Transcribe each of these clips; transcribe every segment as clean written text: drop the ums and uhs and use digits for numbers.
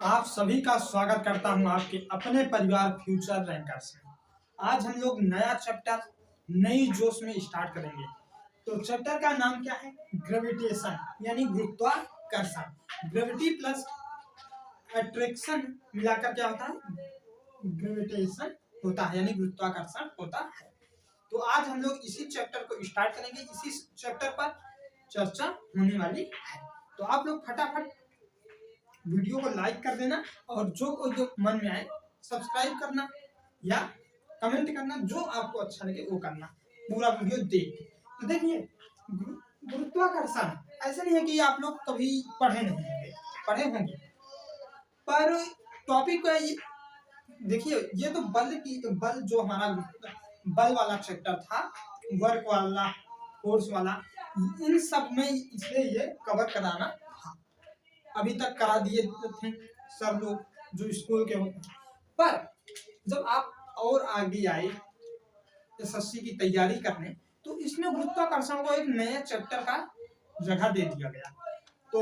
आप सभी का स्वागत करता हूं आपके अपने परिवार फ्यूचर रैंकर्स में। आज हम लोग नया चैप्टर नई जोश में स्टार्ट करेंगे। तो चैप्टर का नाम क्या है? ग्रेविटेशन यानी गुरुत्वाकर्षण। ग्रेविटी प्लस अट्रैक्शन मिलाकर क्या होता है? ग्रेविटेशन होता है यानी गुरुत्वाकर्षण होता है। तो आज हम लोग इसी चैप्टर को स्टार्ट करेंगे। इसी चैप्टर पर चर्चा होने वाली है। तो आप लोग फटाफट वीडियो को लाइक कर देना और जो मन में आए सब्सक्राइब करना या कमेंट करना, जो आपको अच्छा लगे वो करना। पूरा वीडियो देख के तो देखिए, गुरुत्वाकर्षण ऐसा नहीं है कि आप लोग कभी पढ़े नहीं होंगे, पढ़े होंगे, पर टॉपिक देखिए, ये तो बल जो हमारा बल वाला चैप्टर था, वर्क वाला, फोर्स वाला, इन सब में इसलिए ये कवर कराना था। अभी तक करा दिए थे सब लोग जो स्कूल के होते हैं, पर जब आप और आगे आए एसएससी की तैयारी करने, तो इसमें गुरुत्वाकर्षण को एक नए चैप्टर का जगह दे दिया गया। तो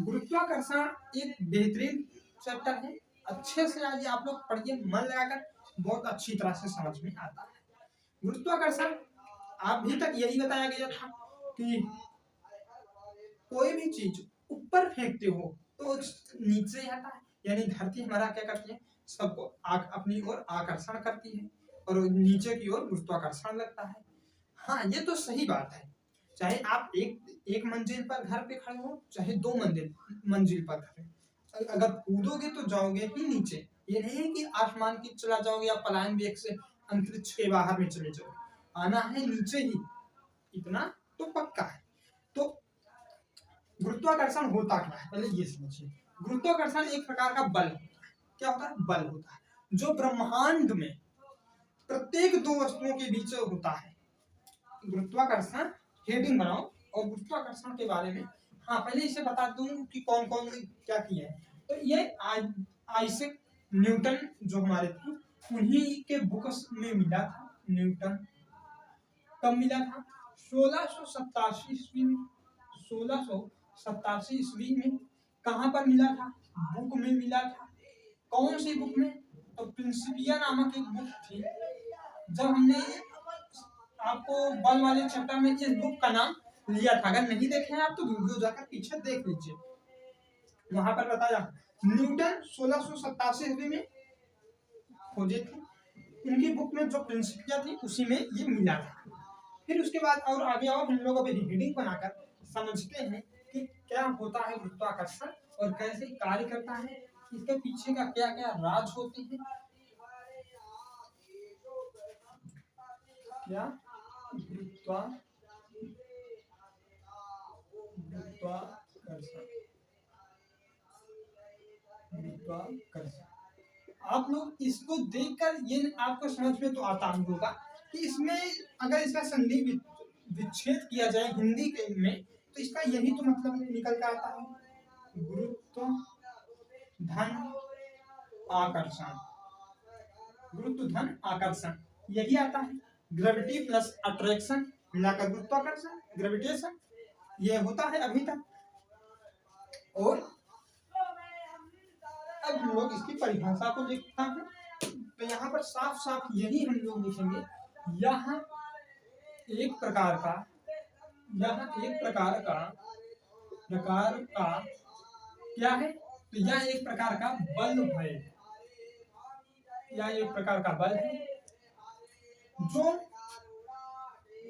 गुरुत्वाकर्षण एक बेहतरीन चैप्टर है। अच्छे से आइए आप लोग पढ़िए, मन लगाकर, बहुत अच्छी तरह से समझ में आता है। गुरुत्वाकर्षण अभी तक यही बताया गया था कि कोई भी चीज ऊपर फेंकते हो तो नीचे ही आता है, यानी धरती हमारा क्या करती है, सबको अपनी ओर आकर्षण करती है और नीचे की ओर गुरुत्वाकर्षण लगता है। हाँ, ये तो सही बात है। चाहे आप एक मंजिल पर घर पे खड़े हो, चाहे दो मंजिल पर खड़े, अगर कूदोगे तो जाओगे ही नीचे। ये नहीं है कि आसमान की चला जाओगे या पलायन वेग से अंतरिक्ष के बाहर में चले जाओगे, आना है नीचे ही, इतना तो पक्का है। तो गुरुत्वाकर्षण होता क्या है, पहले ये समझिए। गुरुत्वाकर्षण एक प्रकार का बल होता है। क्या होता है? बल होता है जो ब्रह्मांड में प्रत्येक दो वस्तुओं के बीच होता है। गुरुत्वाकर्षण हेडिंग बनाओ और गुरुत्वाकर्षण के बारे में, हाँ पहले इसे बता दूं कि कौन कौन क्या किया है। तो ये आइजैक न्यूटन जो हमारे थे, उन्हीं के बुक्स में मिला था। न्यूटन कब मिला था? 1687 ईस्वी में। 1687 ईस्वी में कहाँ पर मिला था? बुक में मिला था। कौन सी बुक में? तो प्रिंसिपिया नामक एक बुक थी। जब हमने आपको बल वाले चैप्टर में इस बुक का नाम लिया था, अगर नहीं देखे हैं आप तो वीडियो जाकर पीछे देख लीजिए, वहां पर बताया न्यूटन 1687 ईस्वी में खोजे थे। उनकी बुक में जो प्रिंसिपिया थी उसी में ये मिला था। फिर उसके बाद और आगे आओ, हम लोग अभी रीडिंग बनाकर समझते हैं कि क्या होता है गुरुत्वाकर्षण और कैसे कार्य करता है, इसके पीछे का क्या क्या राज होते हैं। क्या गुरुत्वाकर्षण आप लोग इसको देखकर ये आपको समझ में तो आता ही होगा कि इसमें अगर इसका संधि विच्छेद किया जाए हिंदी के में, तो इसका यही तो मतलब निकल कर आता है, गुरुत्व धन आकर्षण। गुरुत्व धन आकर्षण यही आता है। ग्रेविटी प्लस अट्रैक्शन मिलाकर गुरुत्वाकर्षण, ग्रेविटेशन, ये होता है अभी तक। और अब हम लोग इसकी परिभाषा को देखते हैं, तो यहाँ पर साफ साफ यही हम लोग लिखेंगे, यहाँ एक प्रकार का क्या है? तो यह एक प्रकार का बल है, यह एक प्रकार का बल है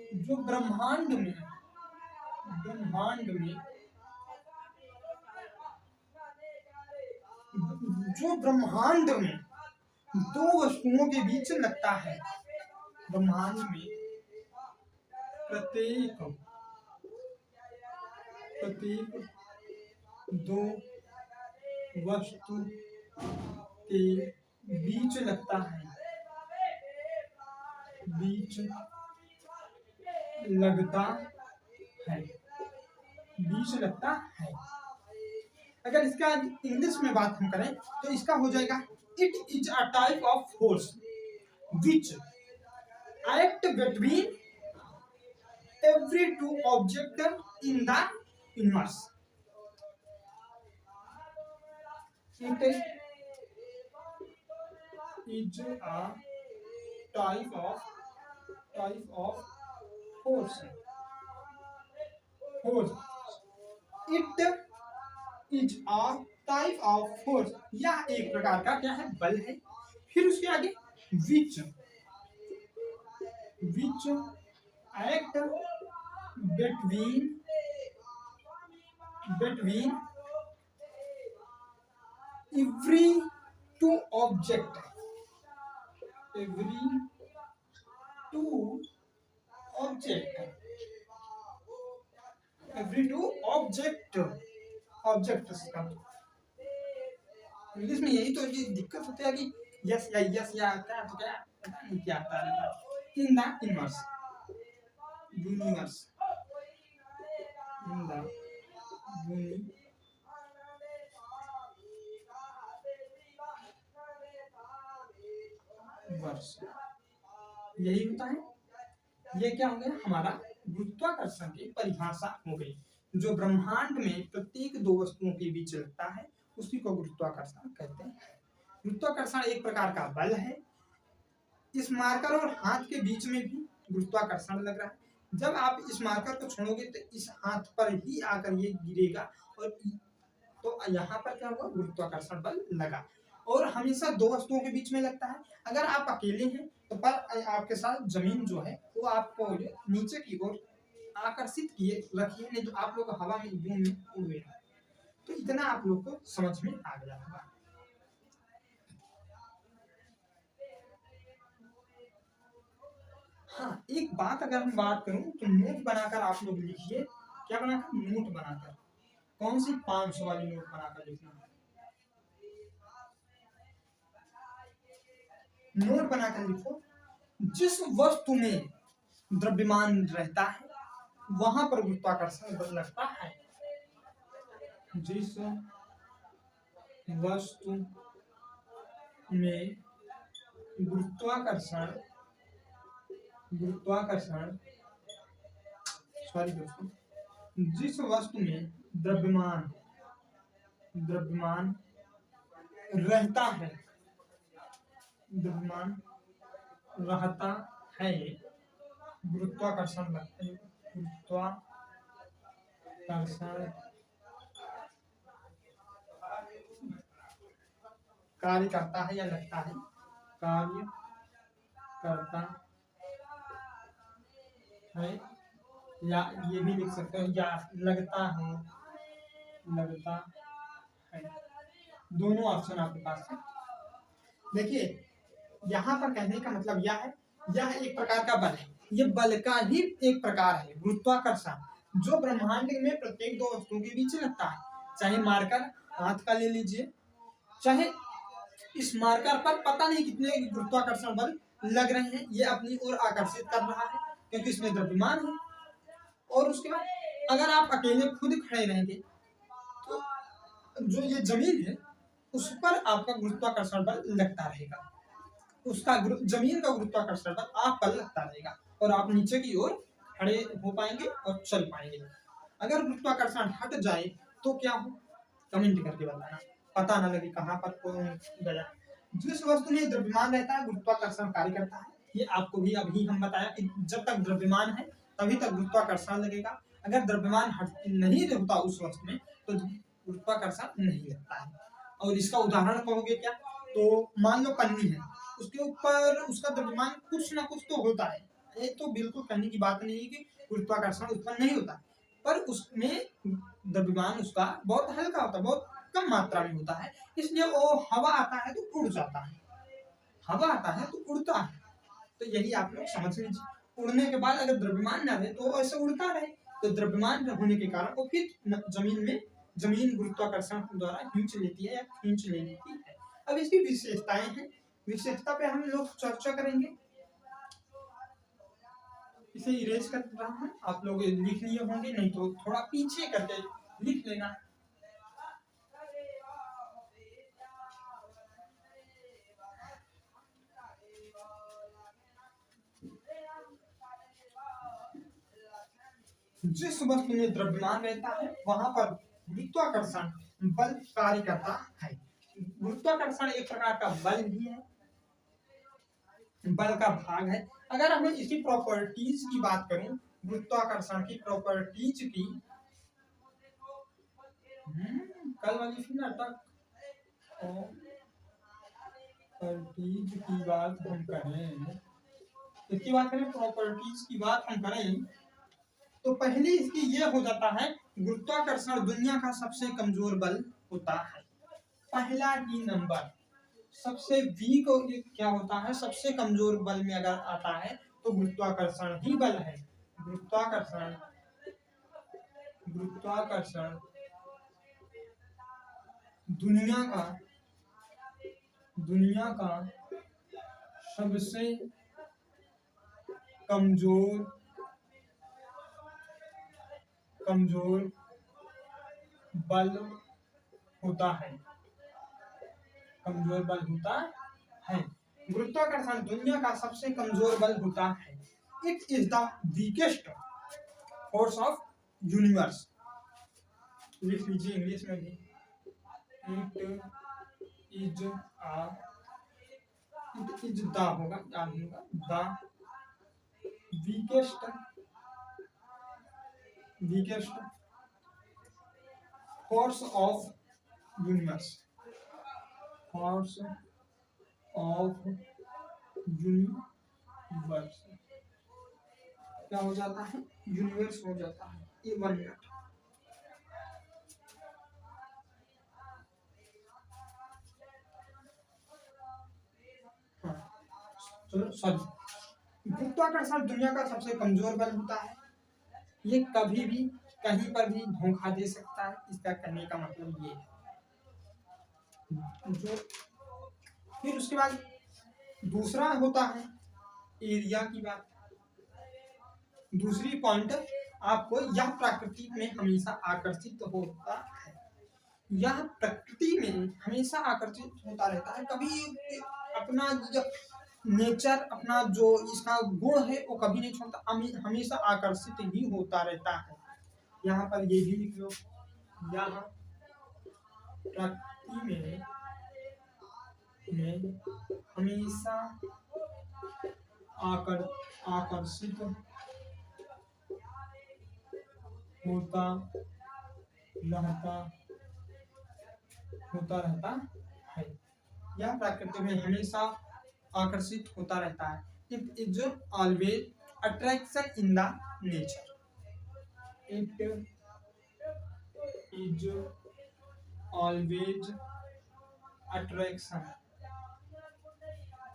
जो ब्रह्मांड में दो वस्तुओं के बीच लगता है। ब्रह्मांड में प्रत्येक दो वस्तु के बीच लगता है, बीच लगता है। अगर इसका इंग्लिश में बात हम करें तो इसका हो जाएगा, it is a type of force which act between every two object in the universe। It is a type of force. Force. It is a type of force. यह एक प्रकार का क्या है, बल है। फिर उसके आगे which act between every two object objects का इंग्लिश में यही तो ये दिक्कत होती है कि यस या आता है तो क्या पता नहीं क्या आता है। In the universe in the universe यही होता है। ये क्या हो गया, हमारा गुरुत्वाकर्षण की परिभाषा हो गई। जो ब्रह्मांड में प्रत्येक दो वस्तुओं के बीच लगता है उसी को गुरुत्वाकर्षण कहते हैं। गुरुत्वाकर्षण एक प्रकार का बल है। इस मार्कर और हाथ के बीच में भी गुरुत्वाकर्षण लग रहा है। जब आप इस मार्कर को छोड़ोगे तो इस हाथ पर ही आकर ये गिरेगा और तो यहाँ पर क्या होगा, गुरुत्वाकर्षण बल लगा। और हमेशा दो वस्तुओं के बीच में लगता है। अगर आप अकेले हैं तो पर आपके साथ जमीन जो है वो आपको नीचे की ओर आकर्षित किए रखिए, नहीं तो आप लोग हवा में यूं में उड़ गए। तो इतना आप लोग को समझ में आ गया होगा। हाँ, एक बात अगर मैं बात करूं तो नोट बनाकर आप लोग लिखिए। क्या बनाकर, नोट बनाकर। कौन सी, 500 वाली नोट बनाकर लिखना। नोट बनाकर लिखो, जिस वस्तु में द्रव्यमान रहता है वहां पर गुरुत्वाकर्षण बल लगता है। जिस वस्तु में गुरुत्वाकर्षण सॉरी दोस्तों, जिस वस्तु में द्रव्यमान रहता है गुरुत्वाकर्षण कार्य करता है या लगता है, कार्य करता है, या ये भी लिख सकते हो, या लगता है। दोनों ऑप्शन आपके पास है। देखिए यहाँ पर कहने का मतलब यह है, यह एक प्रकार का बल है। ये बल का ही एक प्रकार है गुरुत्वाकर्षण, जो ब्रह्मांड में प्रत्येक दो वस्तुओं के बीच लगता है। चाहे मार्कर हाथ का ले लीजिए, चाहे इस मार्कर पर पता नहीं कितने गुरुत्वाकर्षण बल लग रहे हैं, ये अपनी ओर आकर्षित कर रहा है क्योंकि इसमें द्रव्यमान है। और उसके बाद अगर आप अकेले खुद खड़े रहेंगे तो जो ये जमीन है उस पर आपका गुरुत्वाकर्षण बल लगता रहेगा। उसका जमीन का गुरुत्वाकर्षण बल आप पर लगता रहेगा और आप नीचे की ओर खड़े हो पाएंगे और चल पाएंगे। अगर गुरुत्वाकर्षण हट जाए तो क्या हो, कमेंट करके बताना, पता ना लगे कहाँ पर कौन गया। जिस वस्तु में द्रव्यमान रहता है गुरुत्वाकर्षण कार्य करता है। ये आपको भी अभी हम बताया कि जब तक द्रव्यमान है तभी तक गुरुत्वाकर्षण लगेगा। अगर द्रव्यमान नहीं होता उस वस्तु में तो गुरुत्वाकर्षण नहीं लगता है। और इसका उदाहरण कहोगे क्या, तो मान लो पन्नी है, उसके ऊपर उसका द्रव्यमान कुछ ना कुछ तो होता है। ये तो बिल्कुल कहने की बात नहीं है कि गुरुत्वाकर्षण उत्पन्न नहीं होता, पर उसमें द्रव्यमान उसका बहुत हल्का होता है, बहुत कम मात्रा में होता है। इसलिए वो हवा आता है तो उड़ जाता है, हवा आता है तो उड़ता है। तो यही आप लोग समझ लीजिए। उड़ने के बाद अगर द्रव्यमान ना रहे तो ऐसे उड़ता रहे, तो द्रव्यमान होने के कारण वो फिर जमीन गुरुत्वाकर्षण द्वारा खींच लेती है या खींच लेती है। अब इसकी विशेषताएं हैं, विशेषता पे हम लोग चर्चा करेंगे। इसे इरेज कर रहा हूँ, आप लोग लिख लिए होंगे, नहीं तो थोड़ा पीछे करके लिख लेना। जिस वस्तु में द्रव्यमान रहता है वहां पर गुरुत्वाकर्षण बल कार्य करता है। गुरुत्वाकर्षण एक प्रकार का बल भी है, बल का भाग है। अगर हमें इसकी प्रॉपर्टीज की बात करूं, गुरुत्वाकर्षण की प्रॉपर्टीज की, कल वाली थी नाटक, प्रॉपर्टीज की बात हम करें, इसकी बात करें, प्रॉपर्टीज की बात हम करें, तो पहली इसकी ये हो जाता है, गुरुत्वाकर्षण दुनिया का सबसे कमजोर बल होता है। पहला ही नंबर, सबसे वीक क्या होता है, सबसे कमजोर बल में अगर आता है तो गुरुत्वाकर्षण ही बल है। गुरुत्वाकर्षण दुनिया का सबसे कमजोर बल होता है, कमजोर बल होता है। गुरुत्वाकर्षण दुनिया का सबसे कमजोर बल होता है। It is the weakest force of universe. लिख लीजिए इंग्लिश में भी, इट इज द होगा, the weakest force of universe, force of universe क्या हो जाता है, यूनिवर्स हो जाता है। ये 1 मिनट, चलो सॉरी, गुरुत्वाकर्षण दुनिया का सबसे कमजोर बल होता है। ये कभी भी कहीं पर भी धोखा दे सकता है, इसका कहने का मतलब ये है। जो फिर उसके बाद दूसरा होता है एरिया की बात। दूसरी पॉइंट आपको, यह प्रकृति में हमेशा आकर्षित होता है, यह प्रकृति में हमेशा आकर्षित होता रहता है, कभी अपना नेचर, अपना जो इसका गुण है वो कभी नहीं छोड़ता, हमेशा आकर्षित ही होता रहता है। यहाँ पर ये भी लिख लो, यहाँ प्रकृति में हमेशा आकर्षित होता रहता है। यह प्रकृति में हमेशा आकर्षित होता रहता है। It is always attraction in the nature, it is always attraction,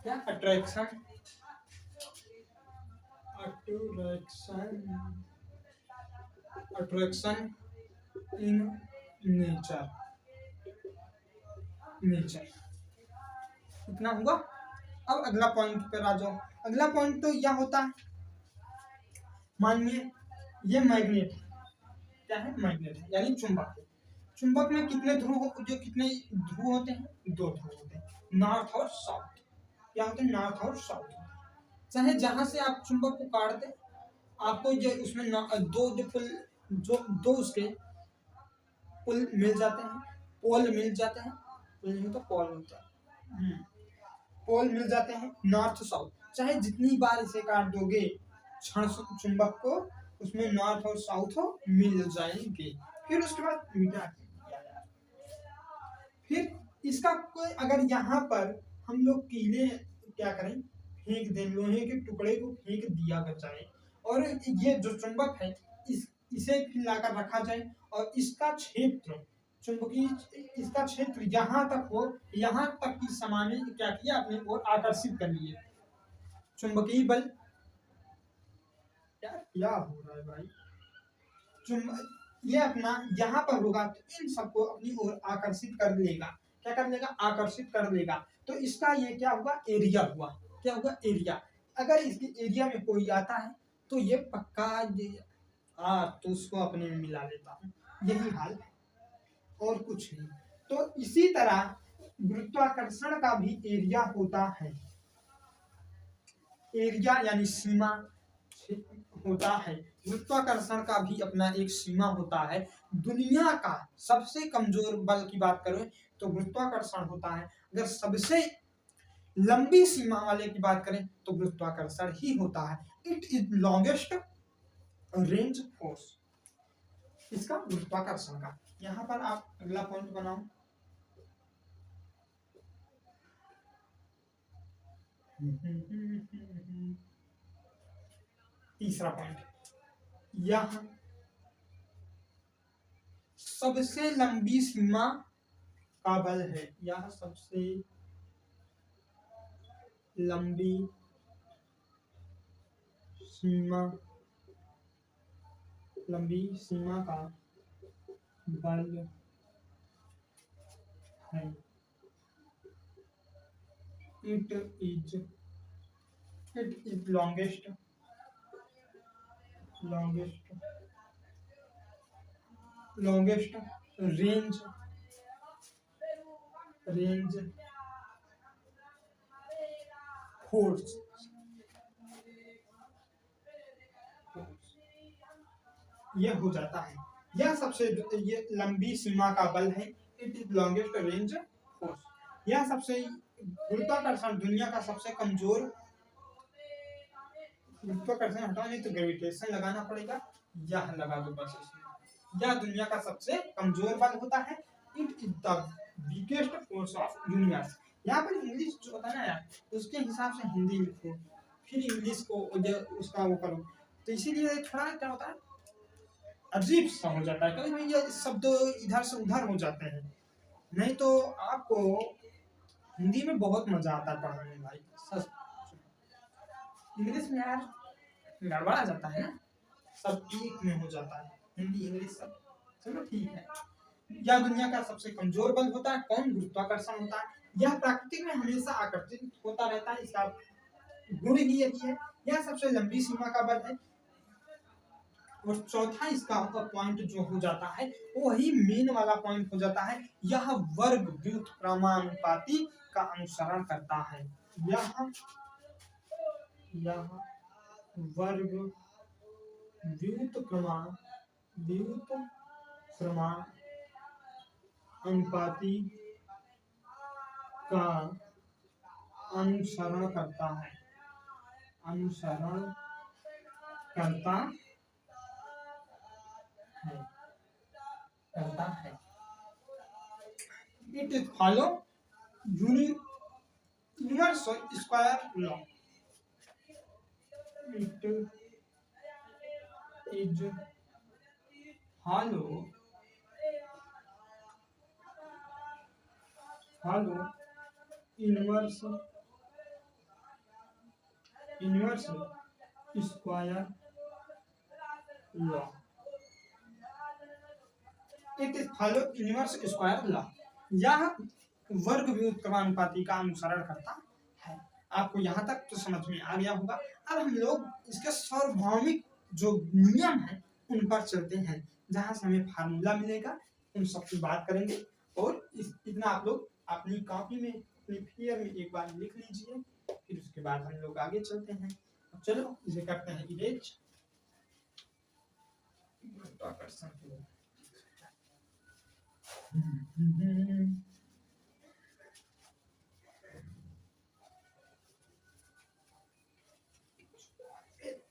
क्या अट्रैक्शन इन नेचर, इतना होगा। अब अगला पॉइंट पर आ जाओ। अगला पॉइंट तो यह होता है, मानिए ये मैग्नेट है, क्या है, मैग्नेट है यानी चुंबक है। चुंबक में कितने ध्रुव होते हैं, 2 ध्रुव होते हैं, नॉर्थ और साउथ। क्या होते हैं, नॉर्थ और साउथ। चाहे जहां से आप चुंबक को काट दें, आपको ये उसमें दो उसके पुल मिल जाते हैं, पोल मिल जाते हैं, तो पोल होता है, पोल मिल जाते हैं नॉर्थ साउथ। चाहे जितनी बार इसे काट दोगे, क्षण चुंबक को उसमें नॉर्थ और साउथ मिल जाएंगे। फिर उसके बाद फिर इसका कोई, अगर यहाँ पर हम लोग कीले क्या करें, फेंक दें, लोहे के टुकड़े को फेंक दिया जाए, और ये जो चुंबक है इसे लाकर रखा जाए, और इसका क्षेत्र, चुंबकीय इसका क्षेत्र यहाँ तक हो, यहाँ तक की समाने क्या किया अपने और आकर्षित कर लिए। चुंबकीय बल क्या हो रहा है भाई, ये अपना यहाँ पर होगा तो इन सबको अपनी ओर आकर्षित कर लेगा। क्या कर लेगा, आकर्षित कर लेगा। तो इसका ये क्या होगा, एरिया हुआ। क्या होगा, एरिया। अगर इसके एरिया में कोई आता है तो ये पक्का तो उसको अपने में मिला लेता हूँ, यही हाल है और कुछ नहीं। तो इसी तरह गुरुत्वाकर्षण का भी एरिया होता है, एरिया यानी सीमा होता है। गुरुत्वाकर्षण का भी अपना एक सीमा होता है। दुनिया का सबसे कमजोर बल की बात करें तो गुरुत्वाकर्षण होता है। अगर सबसे लंबी सीमा वाले की बात करें तो गुरुत्वाकर्षण ही होता है। It is longest range force, इसका गुरुत्वाकर्षण का। यहाँ पर आप अगला पॉइंट बनाओ। तीसरा पॉइंट, यह सबसे लंबी सीमा का बल है। यह सबसे लंबी सीमा का बल है। It is longest range force. यह हो जाता है, यह सबसे ये लंबी सीमा का बल है। It is longest range force. यह सबसे गुरुत्वाकर्षण दुनिया का सबसे कमजोर, गुरुत्वाकर्षण हटाओ नहीं तो ग्रेविटेशन लगाना पड़ेगा, यह लगा दो बस इसमें। यह दुनिया का सबसे कमजोर बल होता है। It is the weakest force of universe. यहाँ पर इंग्लिश जो होता है ना यार, उसके हिसाब से हिंदी लिखो, फिर इंग्लिश को उसका वो करो, तो इसीलिए थोड़ा क्या होता है, अजीब सा हो जाता है। कभी ये शब्द इधर से उधर हो जाते हैं। नहीं तो आपको हिंदी में बहुत मजा आता है पढ़ने में भाई, सच। इंग्लिश में यार गड़बड़ा जाता है ना, सब एक में हो जाता है, हिंदी इंग्लिश सब। चलो ठीक है। यह दुनिया का सबसे कमजोर बल होता है। कौन? गुरुत्वाकर्षण होता है। यह प्रकृति में हमेशा आकर्षित होता रहता है, इसका गुण ही यही है। यह सबसे लंबी सीमा का बल है। और चौथा इसका पॉइंट जो हो जाता है वही मेन वाला पॉइंट हो जाता है, यह वर्ग व्युत्क्रमानुपाती का अनुसरण करता है। यह वर्ग व्युत्क्रमानुपाती का अनुसरण करता है। It is follow universal square law. It is follow universal square law. It is follow universe square law. यह वर्ग व्युत्क्रमानुपाती का अनुसरण करता है। आपको यहाँ तक तो समझ में आ गया होगा। अब हम लोग इसके सार्वभौमिक जो नियम है उन पर चलते हैं, जहाँ से हमें फार्मूला मिलेगा, उन सब की बात करेंगे। और इतना आप लोग अपनी कॉपी में, अपनी फियर में एक बार लिख लीजिए, फिर उसके बाद हम लोग आगे चलते हैं। चलो इसे करते हैं इरेज।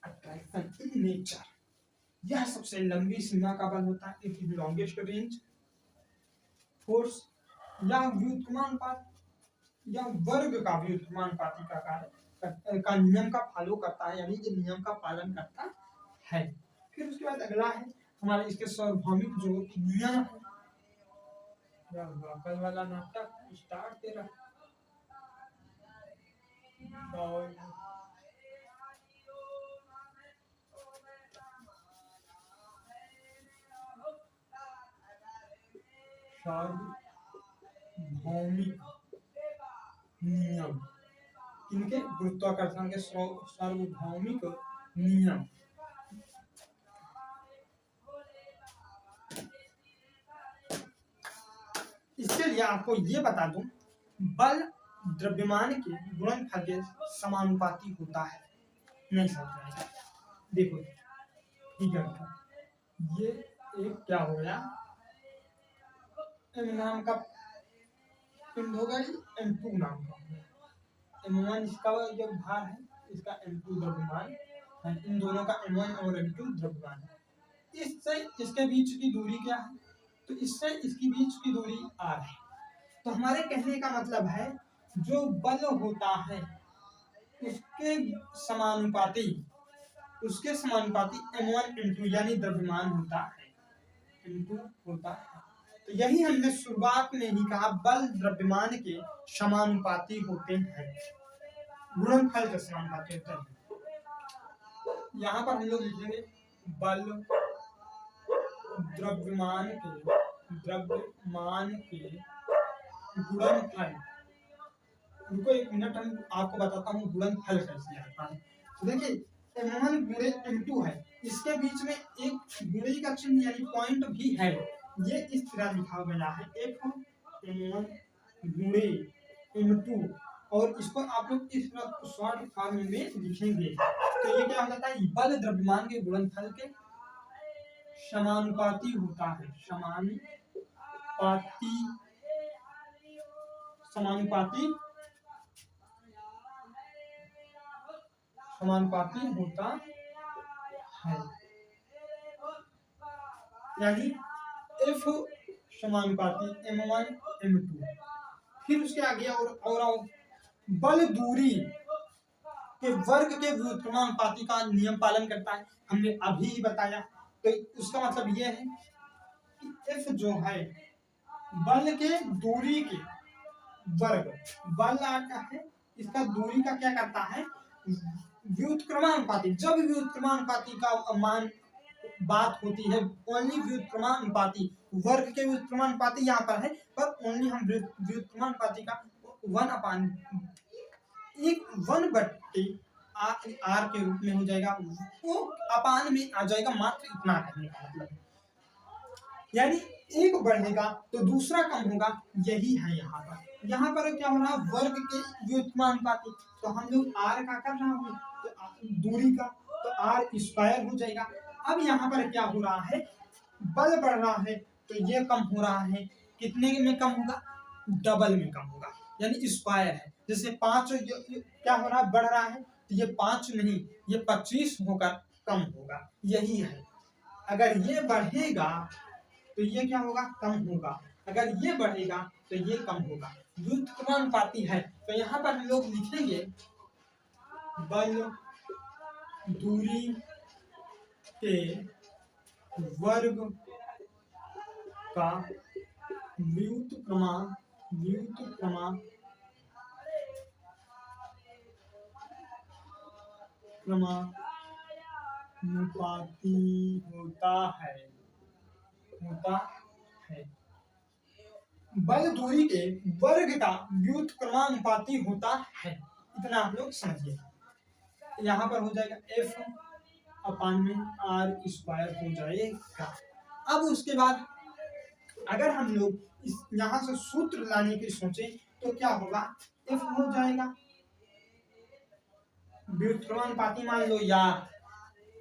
अट्रैक्शन इन नेचर, यह सबसे लंबी सीमा का बल होता है। It is longest range force. यह व्युत्क्रमानुपात या वर्ग का व्युत्क्रमानुपाती का कार्य का नियम का फॉलो करता है, यानी कि नियम का पालन करता है। फिर उसके बाद अगला है हमारे इसके सार्वभौमिक जो नियम है। कल वाला नाटक स्टार्ट तेरा सार्वभौमिक नियम, इनके गुरुत्वाकर्षण के सार्वभौमिक नियम। इसके लिए आपको ये बता दूं, बल द्रव्यमान के गुणनफल के समानुपाती होता है। नहीं समझ में आएगा, देखो फिगर का। ये एक क्या हो गया, एम नाम का पिंड होगा, M2 नाम का हो गया। M1 इसका जो भार है, इसका M2 द्रव्यमान है। इन दोनों का M1 और M2 द्रव्यमान है। इससे इसके बीच की दूरी क्या है, तो इससे इसकी बीच की दूरी r है। तो हमारे कहने का मतलब है जो बल होता है उसके समानुपाती M1 M2 यानी द्रव्यमान होता है, M2 होता है। तो यही हमने शुरुआत में ही कहा, बल द्रव्यमान के समानुपाती होते हैं, गुणनफल के समानुपाती होते हैं। यहाँ पर हम लोग लिखेंगे बल द्रव्यमान के गुणनफल। रुको एक मिनट, हम आपको बताता हूँ गुणनफल कैसे आता है। तो देखिए M1 गुणे M2 है, इसके बीच में एक गुणे का चिन्ह यानी पॉइंट भी है। ये इस तरह लिखा गया है F M1 गुणे M2, और इसको आप लोग इस तरह शॉर्ट फॉर्म में लिखेंगे। तो ये क्या हो जाता है, बल द्रव्यमान के गुणनफल के समानुपाती होता है, समानुपाती होता है। यानी F समानुपाती M1 M2। फिर उसके आगे और बल दूरी के वर्ग के व्युत्क्रमानुपाती का नियम पालन करता है, हमने अभी ही बताया। तो उसका मतलब यह है कि F जो है बल के दूरी के वर्ग, बल आता है इसका दूरी का क्या करता है, व्युत्क्रमानुपाती। जब व्युत्क्रमानुपाती का मान बात होती है, ओनली व्युत्क्रमानुपाती, वर्ग के व्युत्क्रमानुपाती यहाँ पर है, पर ओनली हम व्युत्क्रमानुपाती का 1/r के रूप में हो जाएगा, वो अपान में आ जाएगा, मात्र इतना कहने का मतलब। यानी एक बढ़ेगा तो दूसरा कम होगा, यही है यहाँ पर। यहाँ पर क्या हो रहा है, वर्ग के व्युत्क्रमानुपाती, तो हम लोग r का कर रहे हैं, तो दूरी का, तो r² हो जाएगा। अब यहाँ पर क्या हो रहा है, बल बढ़ रहा है तो ये कम हो रहा है, कितने में कम होगा, डबल में कम होगा, यानी स्क्वायर है। जैसे 5 क्या हो रहा है, बढ़ रहा है, तो ये 5 नहीं, ये 25 होकर कम होगा, यही है। अगर ये बढ़ेगा तो ये क्या होगा, कम होगा, अगर ये बढ़ेगा तो ये कम होगा, व्युत्क्रमानुपाती है। तो यहाँ पर हम लोग लिखेंगे बल दूरी के वर्ग का व्युत्क्रमानुपाती होता है। बल दूरी के वर्ग का व्युत्क्रमानुपाती होता है, इतना आप लोग समझिए। यहाँ पर हो जाएगा F अपान में r² हो जाएगा। अब उसके बाद अगर हम लोग इस यहाँ से सूत्र लाने की सोचे तो क्या होगा, F हो जाएगा व्युत्क्रमानुपाती मान लो या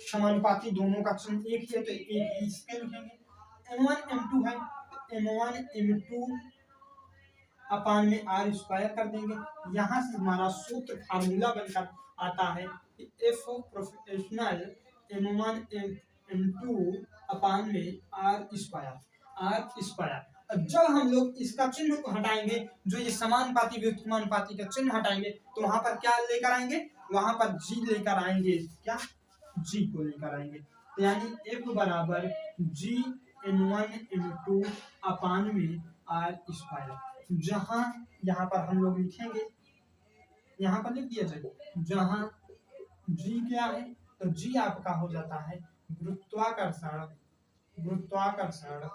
समानुपाती, दोनों का चिन्ह एक ही है तो एक ही इसके लिखेंगे। M1 M2 है तो M1 M2 अपान में r² कर देंगे। यहाँ से हमारा सूत्र फार्मूला बनकर आता है कि F प्रोपोर्शनल M1 M2 अपान में r²। जब हम लोग इसका चिन्ह को हटाएंगे, जो ये समानुपाती व्युत्क्रमानुपाती का चिन्ह हटाएंगे, तो वहां पर क्या लेकर आएंगे, वहां पर g लेकर आएंगे, क्या, g को लेकर आएंगे। यानी F बराबर g M1 M2 अपान में r²। जहां यहाँ पर हम लोग लिखेंगे, यहाँ पर लिख दिया जाएगा, जहां g क्या है, तो g आपका हो जाता है गुरुत्वाकर्षण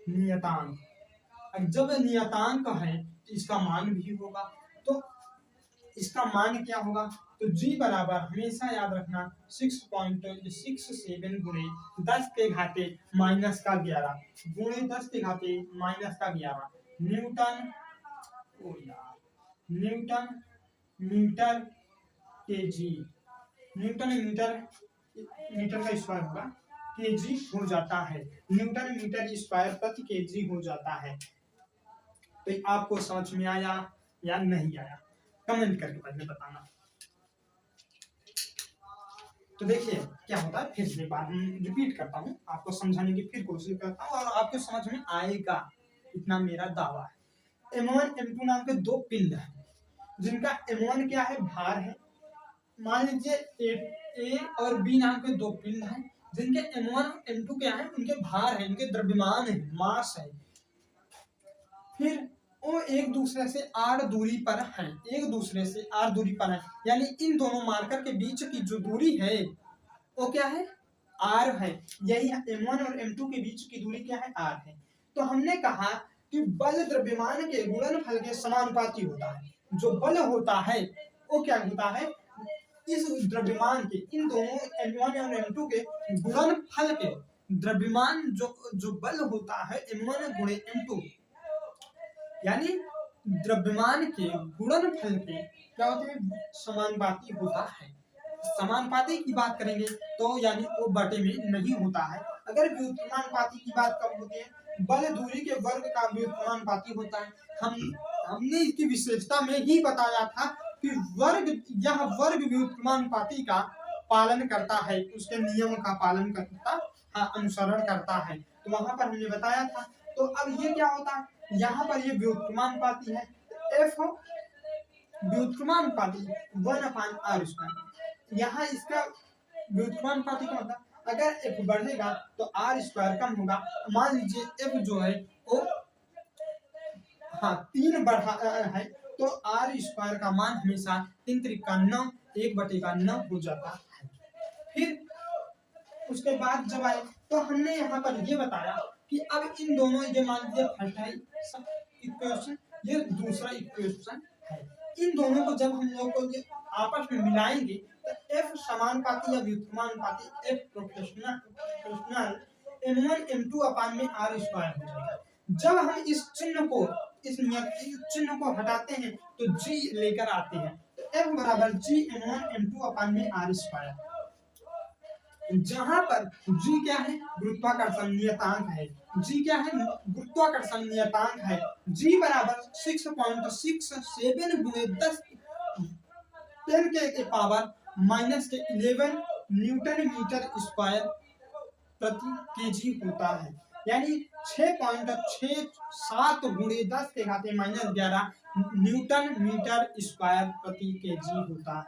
नियतांक। जब नियतांक है तो इसका मान भी होगा, तो इसका मान क्या होगा, तो g बराबर हमेशा याद रखना 6.67 गुणे 10 के घाते -11 गुणे 10 के घाते -11 न्यूटन मीटर के जी, न्यूटन मीटर मीटर का स्क्वायर होगा केजी हो जाता है, न्यूटन मीटर स्क्वायर प्रति केजी हो जाता है। तो आपको समझ में आया या नहीं आया, कमेंट करके पहले बताना। तो देखिए क्या होता है, फिर से एक बार रिपीट करता हूँ, आपको समझाने की फिर कोशिश करता हूँ और आपको समझ में आएगा, इतना मेरा दावा है। M1 M2 नाम के दो पिंड हैं, जिनका M1 क्या है, भार है। मान लीजिए ए और बी नाम के दो पिंड हैं, जिनके M1 M2 क्या है, उनके भार है, उनके द्रव्यमान है, मास है। फिर वो एक दूसरे से r दूरी पर हैं, एक दूसरे से r दूरी पर हैं, यानी इन दोनों मार्कर के बीच की जो दूरी है वो क्या है, r है। यही M1 और M2 के बीच की दूरी क्या है, r है। तो हमने कहा कि बल द्रव्यमान के गुणनफल के समानुपाती होता है। जो बल होता है वो क्या होता है, इस द्रव्यमान के, इन दोनों M1 और M2 के गुणनफल के द्रव्यमान जो बल होता है M1 गुणे M2, यानी द्रव्यमान के गुणनफल के क्या होते हैं, समानुपाती होता है। समानुपाती की बात करेंगे तो यानी वो बटे में नहीं होता है। अगर व्युत्क्रमानुपाती की बात कब होती है, बल दूरी के वर्ग का व्युत्क्रमानुपाती होता है। हमने इसकी विशेषता में ही बताया था कि यह वर्ग व्युत्क्रमानुपाती का पालन करता है, उसके नियम का पालन करता, अनुसरण करता है। तो वहां पर हमने बताया था। तो अब ये क्या होता है, यहाँ पर ये व्युत्क्रमानुपाती है, एफ व्युत्क्रमानुपाती 1/r²। यहाँ इसका व्युत्क्रमानुपाती का मतलब, अगर एफ बढ़ेगा तो आर स्क्वायर कम होगा। मान लीजिए एफ जो है वो 3 बढ़ा है, तो आर स्क्वायर का मान हमेशा 3 त्रिक 9, 1/9 हो जाता है। फिर उसके बाद जब आए तो हमने यहाँ पर ये बताया कि अब इन दोनों, ये मान लीजिए फर्स्ट है इक्वेशन, ये दूसरा इक्वेशन है। इन दोनों को जब हम लोग को ये आपस में मिलाएंगे तो एफ समानुपाती या व्युत्क्रमानुपाती एफ प्रोपोर्शनल M1 M2 अपान में r स्क्वायर हो जाएगा। जब हम इस चिन्ह को हटाते हैं तो g लेकर आते हैं, तो f बराबर g M1 M2 अपान में r स्क्वायर। जहां पर g क्या है, गुरुत्वाकर्षण नियतांक है, g क्या है, गुरुत्वाकर्षण नियतांक है। g बराबर 6.67 गुणे 10 के पावर -11 न्यूटन मीटर स्क्वायर प्रति केजी होता है। यानी 6.67 गुणे 10 के घाते -11 न्यूटन मीटर स्क्वायर प्रति केजी होता है।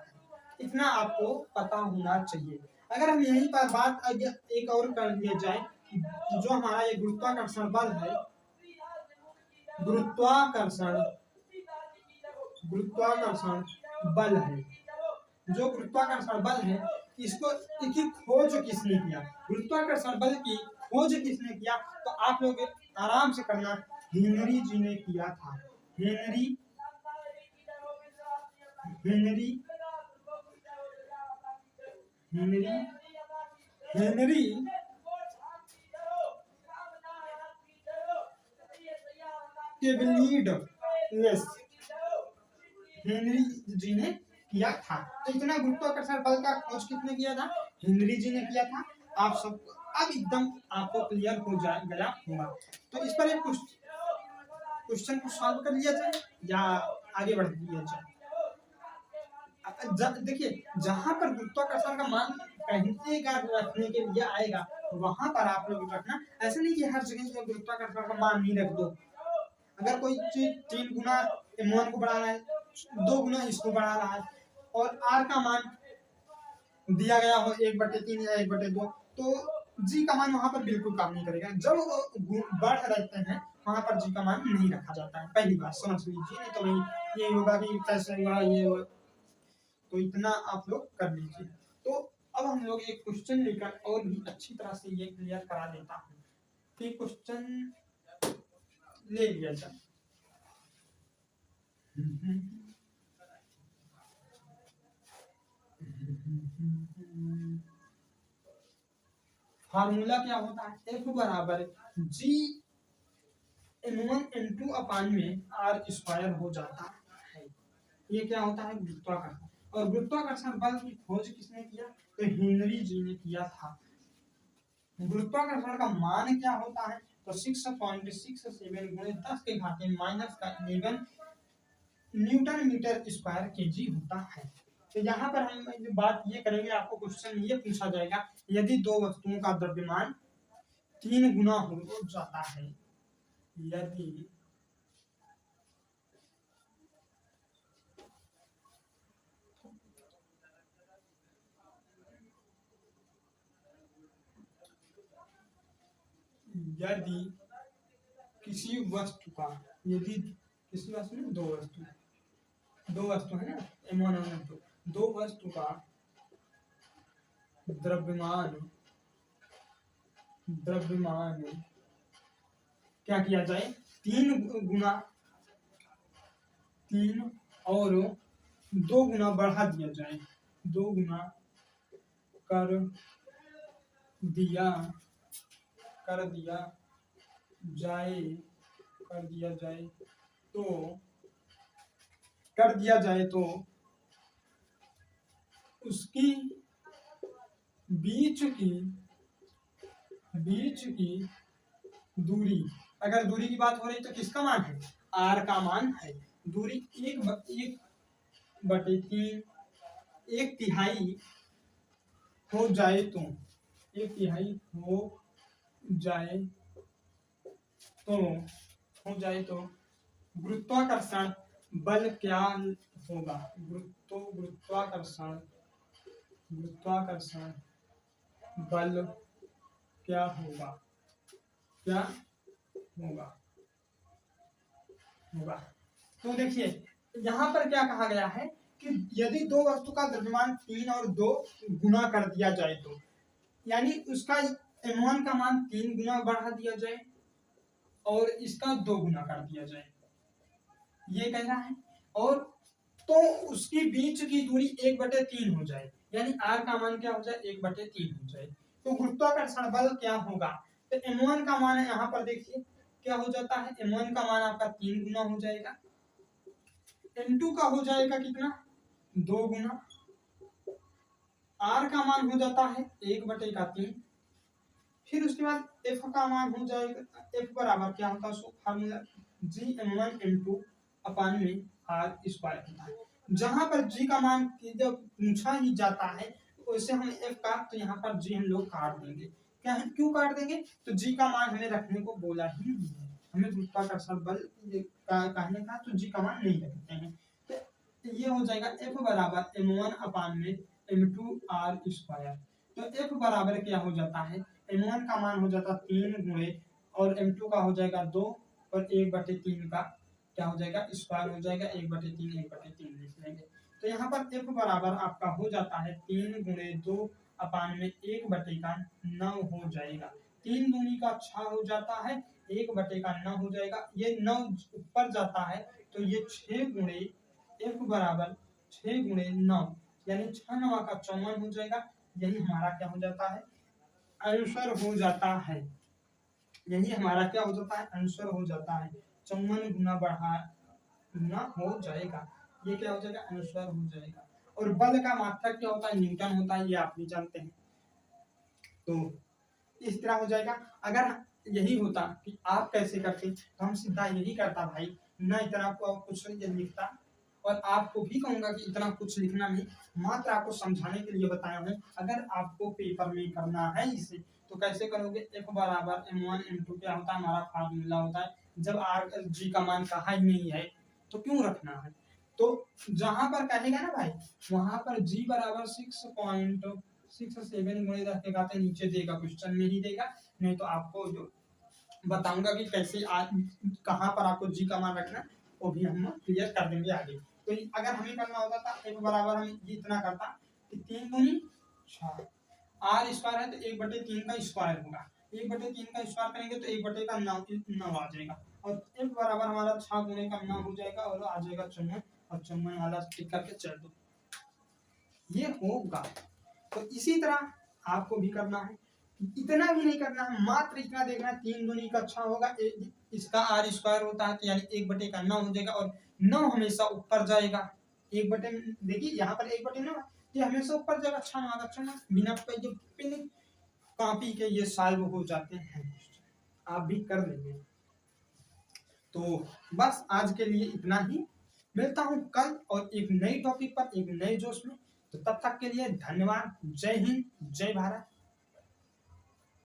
इतना आपको पता होना चाहिए। अगर हम यहीं पर बात एक और कर लिया जाए, जो हमारा ये गुरुत्वाकर्षण बल है, गुरुत्वाकर्षण बल है, जो गुरुत्वाकर्षण बल है, इसकी खोज किसने किया, गुरुत्वाकर्षण बल की खोज किसने किया, तो आप लोग आराम से करना, हेनरी जी ने किया था। हेनरी केवलीडलेस, हेनरी जी ने किया था। तो इतना गुरुत्वाकर्षण बल का खोज किसने किया था, हेनरी जी ने किया था। आप सब अब एकदम आपको क्लियर हो गया होगा। तो इस पर एक क्वेश्चन को सॉल्व कर लिया जाए या आगे बढ़ लिया जाए। देखिए, जहां पर गुरुत्वाकर्षण का मान कहीं का रखने के लिए आएगा, वहां पर आप लोग रखना। ऐसा नहीं कि हर जगह गुरुत्वाकर्षण का मान नहीं रख दो। अगर कोई चीज 3 गुना M1 को बढ़ा रहा है, 2 गुना इसको बढ़ा रहा है, और r का मान दिया गया हो 1/3 या 1/2, तो g का मान वहां पर बिल्कुल काम नहीं करेगा। जब बढ़ रहते हैं वहां पर g का मान नहीं रखा जाता है। पहली बात समझ लीजिए, नहीं तो वही ये होगा कि कैसे हुआ ये हुआ। तो इतना आप लोग कर लीजिए। तो अब हम लोग एक क्वेश्चन लेकर और भी अच्छी तरह से ये क्लियर करा देता हूँ कि क्वेश्चन ले लिया जाए। फार्मूला क्या होता है, F बराबर G M1 M2 अपान में r स्क्वायर हो जाता है। ये क्या होता है, गुरुत्वाकर्षण। और गुरुत्वाकर्षण बल की खोज किसने किया? तो हेनरी जी ने किया था। गुरुत्वाकर्षण का मान क्या होता है? तो 6.67 गुणे 10 के घाते माइनस का 11 न्यूटन मीटर स्क्वायर केजी होता है। तो यहाँ पर हम बात ये करेंगे, आपको क्वेश्चन ये पूछा जाएगा, यदि दो वस्तुओं का द्रव्यमान 3 गुना हो जाता है, यदि किसी वस्तु का, यदि किसी वस्तु में दो वस्तु है ना, M1 और M2, दो वस्तु का द्रव्यमान क्या किया जाए? 3 और 2 गुना बढ़ा दिया जाए, 2 गुना कर दिया जाए तो उसकी बीच की दूरी, अगर दूरी की बात हो रही तो किसका मान है? r का मान है। दूरी 1/3 एक तिहाई हो जाए तो गुरुत्वाकर्षण बल क्या होगा? गुरुत्वाकर्षण बल क्या होगा? तो देखिए यहाँ पर क्या कहा गया है कि यदि दो वस्तु का द्रव्यमान 3 और 2 गुना कर दिया जाए तो, यानी उसका M1 का मान 3 गुना बढ़ा दिया जाए और इसका 2 गुना कर दिया जाए, ये कहना है। और तो उसकी बीच की दूरी 1/3 हो जाए, यानी r का मान क्या हो जाए? 1/3 हो जाए। तो गुरुत्वाकर्षण बल क्या होगा? तो M1 का मान है, यहाँ पर देखिए क्या हो जाता है, M1 का मान आपका 3 गुना हो जाएगा, M2 का हो जाएगा कितना? 2 गुना, R का मान हो जाता है 1/3, फिर उसके बाद F का मान हो जाएगा, F बराबर क्या होता है? सो फार्मूला Gm1m2 अपान में R स्क्वायर होता है। जहां पर G का मान जब पूछा ही जाता है तो वैसे हम F का, तो यहाँ पर G हम लोग काट देंगे। क्या है, क्यों काट देंगे? तो G का मान हमें रखने को बोला ही नहीं है, हमें गुरुत्वाकर्षण बल कहने का, तो G का मान नहीं रखते हैं। तो ये हो जाएगा F बराबर M1 अपान में M2 R स्क्वायर। तो F बराबर क्या हो जाता है? M1 का मान हो जाता 3 गुणे और M2 का हो जाएगा 2 और 1/3 का क्या हो जाएगा? स्क्वायर हो जाएगा, 1/3 लिख लेंगे। तो यहाँ पर F बराबर आपका हो जाता है 3 गुणे 2 अपान में 1/9 हो जाएगा। 3 दूनी का 6 हो जाता है, 1/9 हो जाएगा। ये 9 ऊपर जाता है तो ये 6 गुणे F बराबर 6 गुणे 9, यानी 6 9 का 54 हो जाएगा। यही हमारा क्या हो जाता है? आंसर हो जाता है। यही हमारा क्या हो जाता है? आंसर हो जाता है। 54 गुना हो जाएगा, ये क्या हो जाएगा? आंसर हो जाएगा। और बल का मात्रक क्या होता है? न्यूटन होता है, ये आप भी जानते हैं। तो इस तरह हो जाएगा। अगर यही होता कि आप कैसे करते तो हम सीधा यही करता भाई, न इतना कुछ लिखता, और आपको भी कहूंगा कि इतना कुछ लिखना नहीं, मात्र आपको समझाने के लिए बताया हूँ। अगर आपको पेपर में करना है इसे तो कैसे करोगे? F बराबर M1 M2 क्या होता है? हमारा फार्मूला होता है। जब R G का मान कहा ही नहीं है तो क्यों रखना है? तो जहां पर कहेगा ना भाई, वहां पर G बराबर 6.67 गुणे 10 के घाते नीचे देगा, क्वेश्चन में ही देगा, नहीं तो आपको जो बताऊंगा कि कैसे कहाँ पर आपको G का मान रखना, वो भी हम क्लियर कर देंगे आगे। तो अगर हमें करना होता था F बराबर हम इतना करता कि 3 दूनी 6, R स्क्वायर है तो 1/3 का स्क्वायर होगा, 1/3 का स्क्वायर करेंगे तो 1/9 आ जाएगा, और F बराबर हमारा 6 गुणे का 9 हो जाएगा और आ जाएगा 54, और 54 वाला टिक करके चल दो, ये होगा। तो इसी तरह आपको भी करना है, इतना भी नहीं करना है, मात्र इतना देखना है 3 दूनी का 6 होगा, इसका R स्क्वायर होता है तो यानी 1/9 हो जाएगा, और 9 हमेशा ऊपर जाएगा, एक बटन देखिए, यहाँ पर एक बटन है, ये हमेशा ऊपर जगह अच्छा बिना पिन कॉपी के ये सॉल्व हो जाते हैं, आप भी कर लेंगे। तो बस आज के लिए इतना ही, मिलता हूँ कल और एक नई टॉपिक पर, एक नए जोश में। तो तब तक के लिए धन्यवाद। जय हिंद, जय भारत।